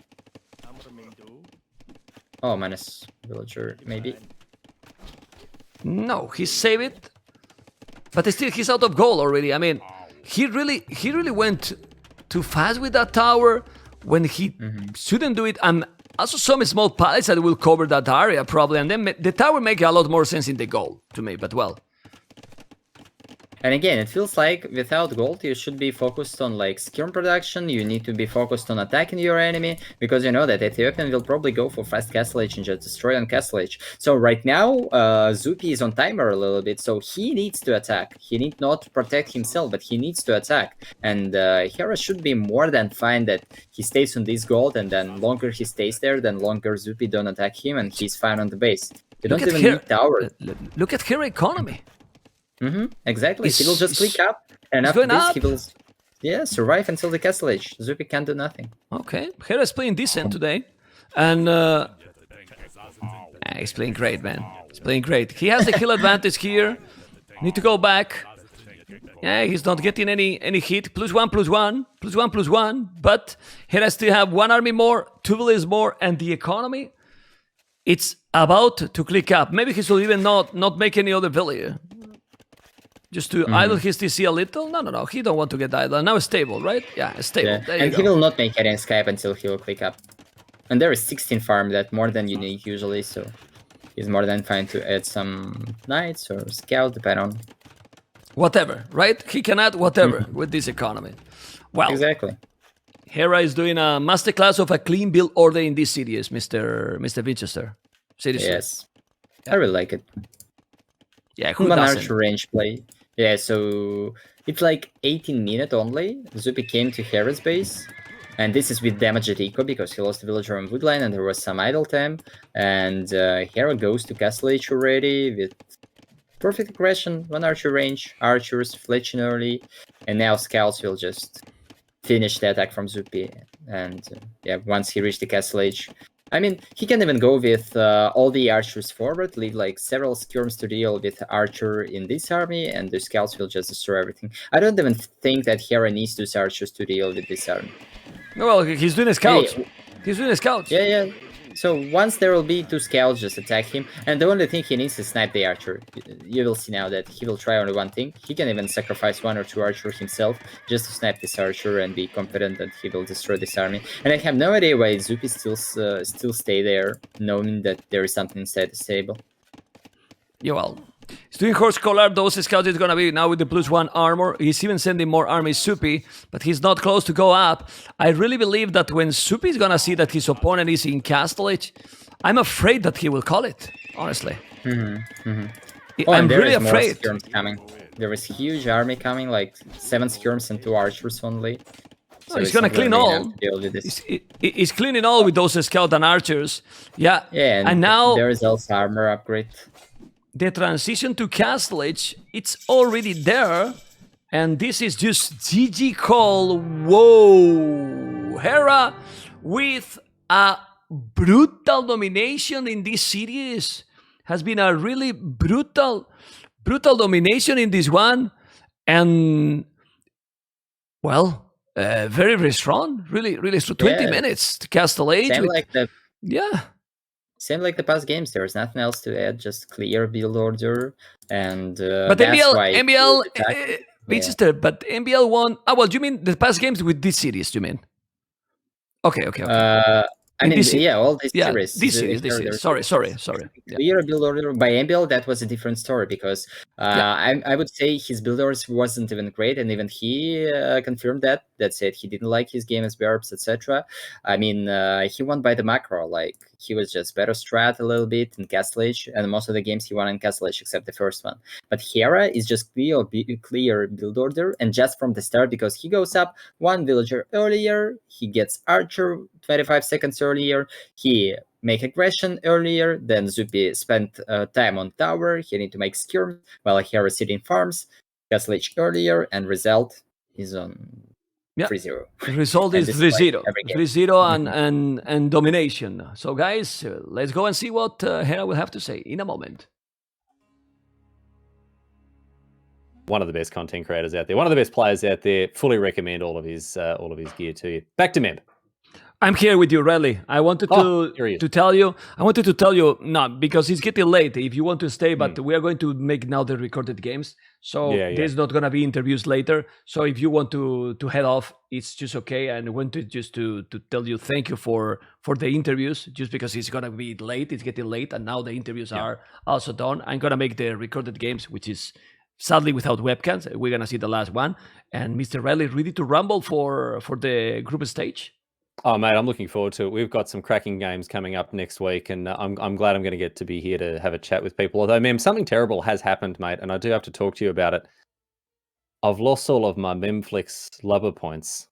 Oh, minus villager, maybe. No, he saved it. But still, he's out of gold already. I mean, he really went too fast with that tower when he shouldn't do it. Also some small pallets that will cover that area probably, and then the tower make a lot more sense in the goal to me, but well. And again, it feels like without gold, you should be focused on like skirm production. You need to be focused on attacking your enemy, because you know that Ethiopian will probably go for fast castle age and just destroy on castle age. So right now, Zuppi is on timer a little bit, so he needs to attack. He need not protect himself, but he needs to attack. And Hera should be more than fine that he stays on this gold, and then longer he stays there, then longer Zuppi don't attack him, and he's fine on the base. You don't even need tower. Look at Hera economy. Exactly. He will just click up, and after this he will survive until the castle age. Zuppi can do nothing. Okay, Hera's playing decent today, and he's playing great, man. He's playing great. He has the kill advantage here. Need to go back. Yeah, he's not getting any hit. +1/+1, but Hera still have 1 army more, 2 villages more, and the economy. It's about to click up. Maybe he should even not make any other village. Just to idle his TC a little? No. He don't want to get idle. Now it's stable, right? Yeah, it's stable. Yeah. And he will not make any Skype until he will click up. And there is 16 farm, that more than you need usually, so he's more than fine to add some knights or scouts, depending on... Whatever, right? He can add whatever with this economy. Well, exactly. Hera is doing a masterclass of a clean build order in this series, Mr. Winchester. Seriously. Yes. I really like it. Yeah, who doesn't? Archer range play. Yeah, so it's like 18 minutes only. Zuppi came to Hera's base, and this is with damage at eco because he lost a villager on woodline and there was some idle time. And Hera goes to castle age already with perfect aggression, 1 archer range, archers fletching early, and now scouts will just finish the attack from Zuppi. And once he reached the castle age, I mean, he can even go with all the archers forward, leave like several skirms to deal with archer in this army, and the scouts will just destroy everything. I don't even think that Hera needs those archers to deal with this army. Well, he's doing a scout. He's doing a scout. Yeah. So once there will be 2 scouts, just attack him, and the only thing he needs is snipe the archer. You will see now that he will try only one thing. He can even sacrifice 1 or 2 archers himself just to snipe this archer and be confident that he will destroy this army. And I have no idea why Zuppi still stay there, knowing that there is something inside the stable. Yeah, well, he's doing horse collar. Those scouts is gonna be now with the +1 armor. He's even sending more armies Zuppi, but he's not close to go up. I really believe that when Zuppi is gonna see that his opponent is in castle age, I'm afraid that he will call it. Honestly, I'm really afraid. More skirms coming. There is huge army coming, like 7 skirms and 2 archers only. So he's gonna clean be enough all. to deal with this. He's cleaning all with those scout and archers. Yeah. Yeah, And now there is also armor upgrade. the transition to Castle Age, it's already there. And this is just GG call. Whoa. Hera with a brutal domination in this series. Has been a really brutal domination in this one. And, well, very, very strong. Really strong. 20 minutes to Castle Age. Same like the past games. There's nothing else to add. Just clear build order, and but that's MBL, why Winchester, but MBL won. Oh, well, you mean the past games with this series? You mean? Okay. I mean, this, all these yeah, series. This series. Sorry. Yeah. Clear build order by MBL, that was a different story because I would say his build orders wasn't even great, and even he confirmed that said he didn't like his game as verbs, etc. I mean, he won by the macro. Like, he was just better strat a little bit in Castle Age, and most of the games he won in Castle Age except the first one. But Hera is just clear build order, and just from the start, because he goes up one villager earlier, he gets archer 25 seconds earlier, he make aggression earlier, then Zuppi spent time on tower, he need to make skirm, while Hera sitting farms, Castle Age earlier, and result is on 3-0. The result is 3-0. 3-0 and domination. So guys, let's go and see what Hera will have to say in a moment. One of the best content creators out there, one of the best players out there. Fully recommend all of his gear to you. Back to Mem. I'm here with you, Rally. I wanted to tell you. No, because it's getting late. If you want to stay, but we are going to make now the recorded games. So there's not gonna be interviews later. So if you want to head off, it's just okay. And I wanted just to tell you thank you for the interviews, just because it's gonna be late. It's getting late, and now the interviews are also done. I'm gonna make the recorded games, which is sadly without webcams. We're gonna see the last one. And Mr. Rally ready to rumble for the group stage. Oh, mate, I'm looking forward to it. We've got some cracking games coming up next week, and I'm glad I'm going to get to be here to have a chat with people. Although, Mem, something terrible has happened, mate, and I do have to talk to you about it. I've lost all of my Memflix lover points.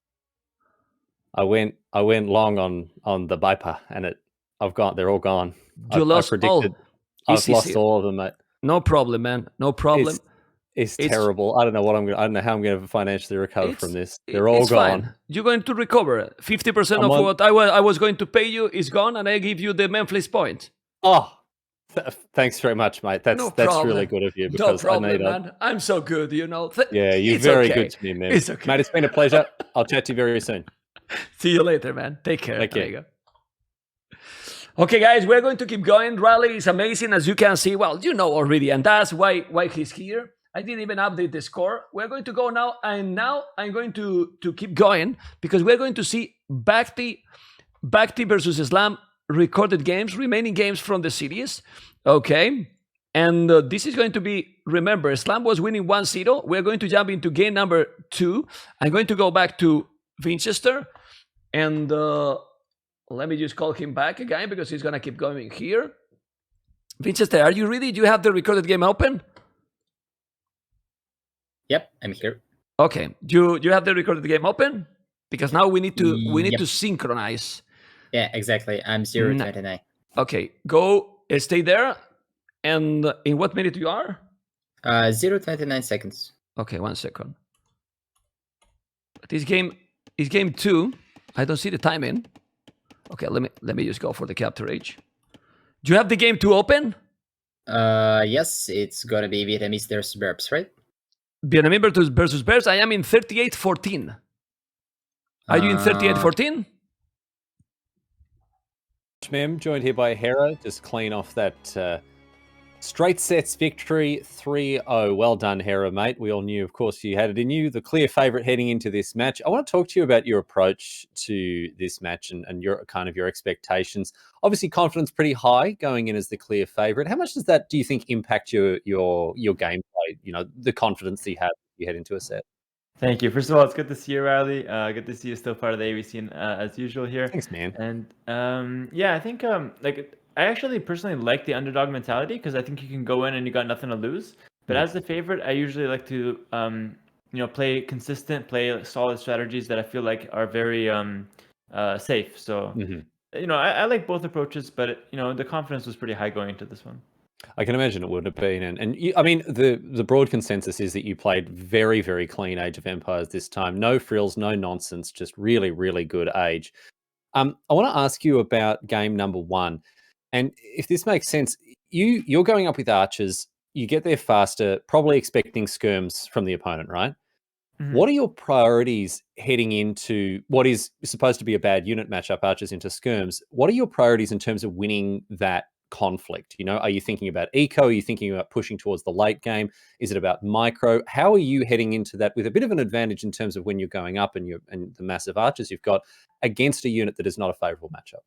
I went long on the Viper, and they're all gone. You lost all. I've lost all of them, mate. No problem, man. No problem. It's terrible. I don't know how I'm going to financially recover from this. They're all gone. Fine. You're going to recover. 50% of what I was going to pay you is gone, and I give you the Memphis point. Oh, thanks very much, mate. That's really good of you. Because no problem, man. I'm so good, you know. Yeah, you're very good to me, man. It's okay. Mate, it's been a pleasure. I'll chat to you very soon. See you later, man. Take care. Take care. There you go. Okay, guys, we're going to keep going. Rally is amazing, as you can see. Well, you know already, and that's why he's here. I didn't even update the score. We're going to go now, and now I'm going to keep going because we're going to see Bhakti versus Islam recorded games, remaining games from the series. Okay, and this is going to be, remember, Islam was winning 1-0. We're going to jump into game number 2. I'm going to go back to Winchester, and let me just call him back again because he's going to keep going here. Winchester, are you ready? Do you have the recorded game open? Yep, I'm here. Okay, do you have the recorded game open? Because now we need to synchronize. Yeah, exactly. I'm 0-29. Okay, go stay there. And in what minute you are? 0-29 seconds. Okay, 1 second. This game is game 2. I don't see the timing. Okay, let me just go for the capture age. Do you have the game 2 open? Yes, it's gonna be Vietnamese versus Burbs, right? Vietnamese versus Bears. I am in 38-14. Are you in 38-14? Mem, joined here by Hera. Just clean off that straight sets victory, 3-0. Well done, Hera, mate. We all knew, of course, you had it in you. The clear favourite heading into this match. I want to talk to you about your approach to this match and your expectations. Obviously, confidence pretty high going in as the clear favourite. How much does that, do you think, impact your gameplay? You know, the confidence that you have you head into a set. Thank you. First of all, it's good to see you, Riley. Good to see you still part of the AV scene as usual here. Thanks, man. And yeah, I think I actually personally like the underdog mentality because I think you can go in and you got nothing to lose. But as the favorite, I usually like to play consistent, play solid strategies that I feel like are very safe. So I like both approaches, but the confidence was pretty high going into this one. I can imagine it would have been, and I mean the broad consensus is that you played very, very clean Age of Empires this time. No frills, no nonsense, just really, really good Age. I want to ask you about game number 1, and if this makes sense, you're going up with archers. You get there faster, probably expecting skirms from the opponent, right? What are your priorities heading into what is supposed to be a bad unit matchup, archers into skirms? What are your priorities in terms of winning that conflict? Are you thinking about eco? Are you thinking about pushing towards the late game? Is it about micro? How are you heading into that with a bit of an advantage in terms of when you're going up and the massive archers you've got against a unit that is not a favorable matchup?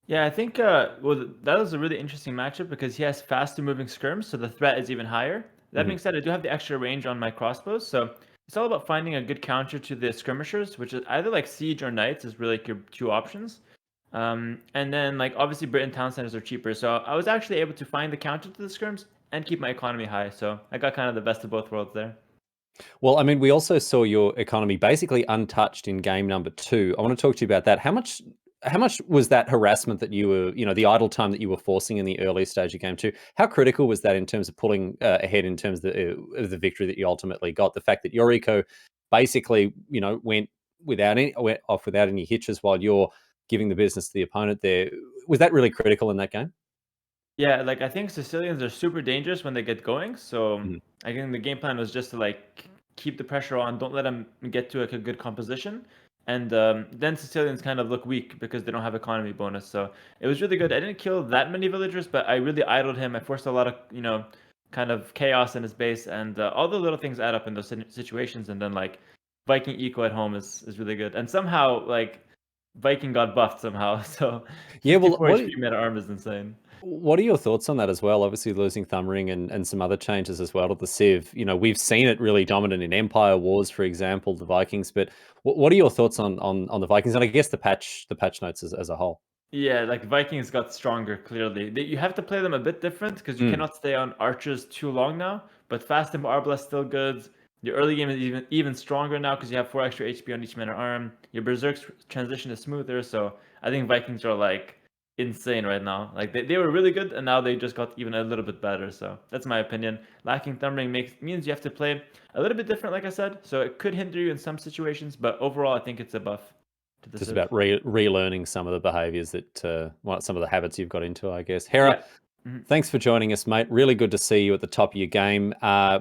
Yeah, I think that was a really interesting matchup because he has faster moving skirms, so the threat is even higher. That being said, I do have the extra range on my crossbows, so it's all about finding a good counter to the skirmishers, which is either like siege or knights is really like your two options. And then like obviously Britain town centers are cheaper, so I was actually able to find the counter to the skirms and keep my economy high. So I got kind of the best of both worlds there. Well, I mean, we also saw your economy basically untouched in game number 2. I want to talk to you about that. How much was that harassment that you were, the idle time that you were forcing in the early stage of game 2? How critical was that in terms of pulling ahead in terms of the victory that you ultimately got? The fact that your eco basically, went off without any hitches while you're giving the business to the opponent there. Was that really critical in that game? Yeah, like I think Sicilians are super dangerous when they get going. So I think the game plan was just to like keep the pressure on, don't let them get to like a good composition, and then Sicilians kind of look weak because they don't have economy bonus. So it was really good. I didn't kill that many villagers, but I really idled him. I forced a lot of kind of chaos in his base, and all the little things add up in those situations. And then like Viking eco at home is really good, and somehow like Viking got buffed somehow. So Yeah, well, 54 HP meta arm is insane. What are your thoughts on that as well? Obviously, losing Thumbring and some other changes as well to the Civ. We've seen it really dominant in Empire Wars, for example, the Vikings. But what are your thoughts on the Vikings and I guess the patch notes as a whole? Yeah, like Vikings got stronger, clearly. You have to play them a bit different because you cannot stay on archers too long now. But Fast and Arbla still good. Your early game is even stronger now because you have 4 extra HP on each mana arm. Your Berserk's transition is smoother. So I think Vikings are like insane right now. Like they were really good and now they just got even a little bit better. So that's my opinion. Lacking Thumbring means you have to play a little bit different, like I said. So it could hinder you in some situations, but overall I think it's a buff. Just about relearning some of the behaviors that, some of the habits you've got into, I guess. Hera, thanks for joining us, mate. Really good to see you at the top of your game.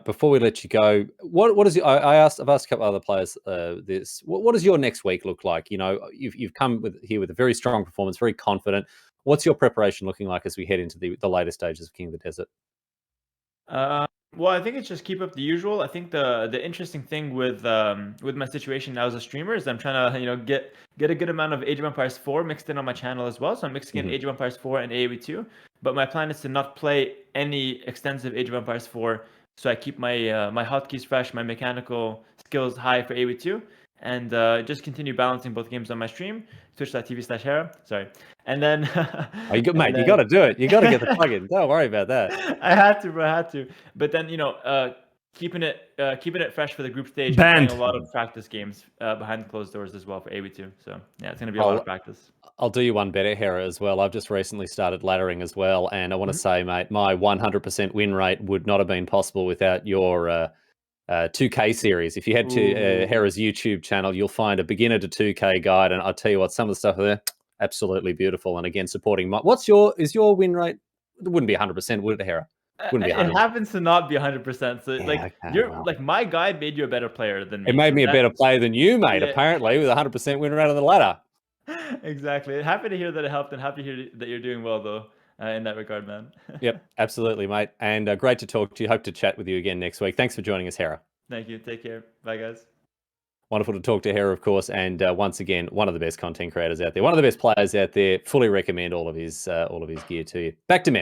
Before we let you go, what is I've asked a couple other players this. What does your next week look like? You've come here with a very strong performance, very confident. What's your preparation looking like as we head into the later stages of King of the Desert? Well, I think it's just keep up the usual. I think the interesting thing with my situation now as a streamer is I'm trying to get a good amount of Age of Empires 4 mixed in on my channel as well. So I'm mixing in Age of Empires 4 and AoE 2. But my plan is to not play any extensive Age of Empires 4. So I keep my my hotkeys fresh, my mechanical skills high for AoE 2, and just continue balancing both games on my stream, twitch.tv/Hera. Sorry. And then mate, you got to do it. You got to get the plug-in. Don't worry about that. I had to, bro. I had to. But then keeping it fresh for the group stage. And playing a lot of practice games behind closed doors as well for AV2. So yeah, it's gonna be a lot of practice. I'll do you one better, Hera, as well. I've just recently started laddering as well, and I want to say, mate, my 100% win rate would not have been possible without your 2K series. If you head to Hera's YouTube channel, you'll find a beginner to 2K guide, and I'll tell you what, some of the stuff there, absolutely beautiful. And again, supporting my, is your win rate? It wouldn't be 100%, would it, Hera? Wouldn't be 100%. It happens to not be 100%. So like my guide made you a better player than me. It made me a better player than you, mate. Yeah. Apparently, with 100% win rate on the ladder. Exactly. Happy to hear that it helped, and happy to hear that you're doing well though. In that regard, man. Yep, absolutely, mate. And great to talk to you. Hope to chat with you again next week. Thanks for joining us, Hera. Thank you. Take care. Bye, guys. Wonderful to talk to Hera, of course, and once again, one of the best content creators out there, one of the best players out there. Fully recommend all of his gear to you. Back to Mem.